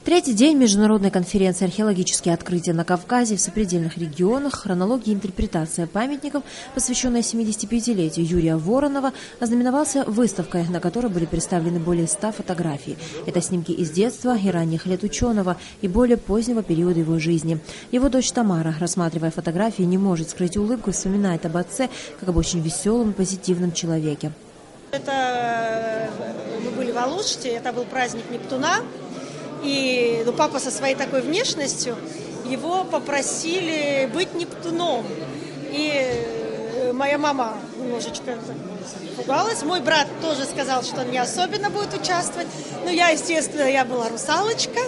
Третий день международной конференции «Археологические открытия на Кавказе в сопредельных регионах. Хронология и интерпретация памятников», посвященная 75-летию Юрия Воронова, ознаменовался выставкой, на которой были представлены более 100 фотографий. Это снимки из детства и ранних лет ученого и более позднего периода его жизни. Его дочь Тамара, рассматривая фотографии, не может скрыть улыбку и вспоминает об отце как об очень веселом и позитивном человеке. Мы были в Алуште, это был праздник Нептуна. И папа со своей такой внешностью, его попросили быть Нептуном. И моя мама немножечко пугалась. Мой брат тоже сказал, что он не особенно будет участвовать. Но я была русалочка,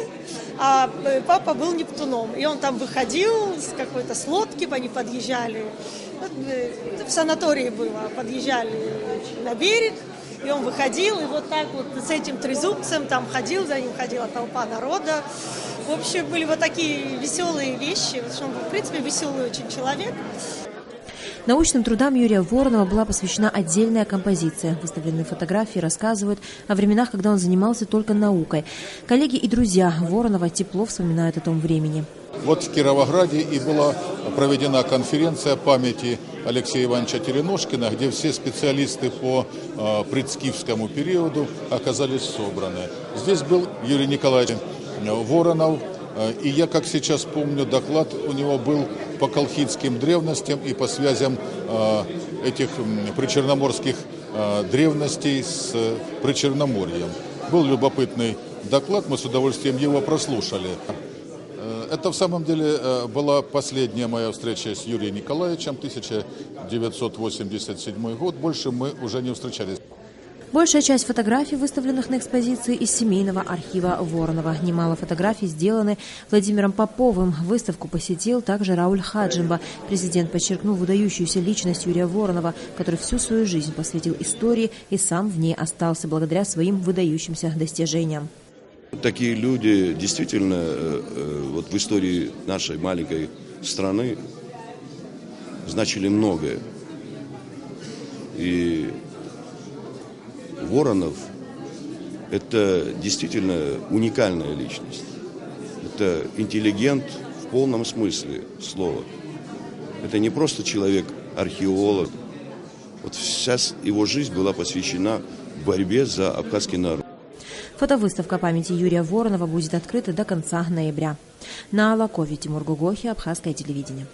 а папа был Нептуном. И он там выходил с какой-то с лодки, они подъезжали, в санатории было, подъезжали на берег. И он выходил, и вот так вот с этим трезубцем там ходил, за ним ходила толпа народа. В общем, были вот такие веселые вещи, потому что он был, в принципе, веселый очень человек. Научным трудам Юрия Воронова была посвящена отдельная композиция. Выставленные фотографии рассказывают о временах, когда он занимался только наукой. Коллеги и друзья Воронова тепло вспоминают о том времени. Вот в Кировограде и была проведена конференция памяти Алексея Ивановича Теремушкина, где все специалисты по предскифскому периоду оказались собраны. Здесь был Юрий Николаевич Воронов, и я, как сейчас помню, доклад у него был по колхидским древностям и по связям этих причерноморских древностей с Причерноморьем. Был любопытный доклад, мы с удовольствием его прослушали. Это в самом деле была последняя моя встреча с Юрием Николаевичем, 1987 год. Больше мы уже не встречались. Большая часть фотографий, выставленных на экспозиции, из семейного архива Воронова. Немало фотографий сделаны Владимиром Поповым. Выставку посетил также Рауль Хаджимба. Президент подчеркнул выдающуюся личность Юрия Воронова, который всю свою жизнь посвятил истории и сам в ней остался благодаря своим выдающимся достижениям. Такие люди действительно вот в истории нашей маленькой страны значили многое. И Воронов – это действительно уникальная личность. Это интеллигент в полном смысле слова. Это не просто человек-археолог. Вот вся его жизнь была посвящена борьбе за абхазский народ. Фотовыставка памяти Юрия Воронова будет открыта до конца ноября. На Алакове, Тимур Гугохи, Абхазское телевидение.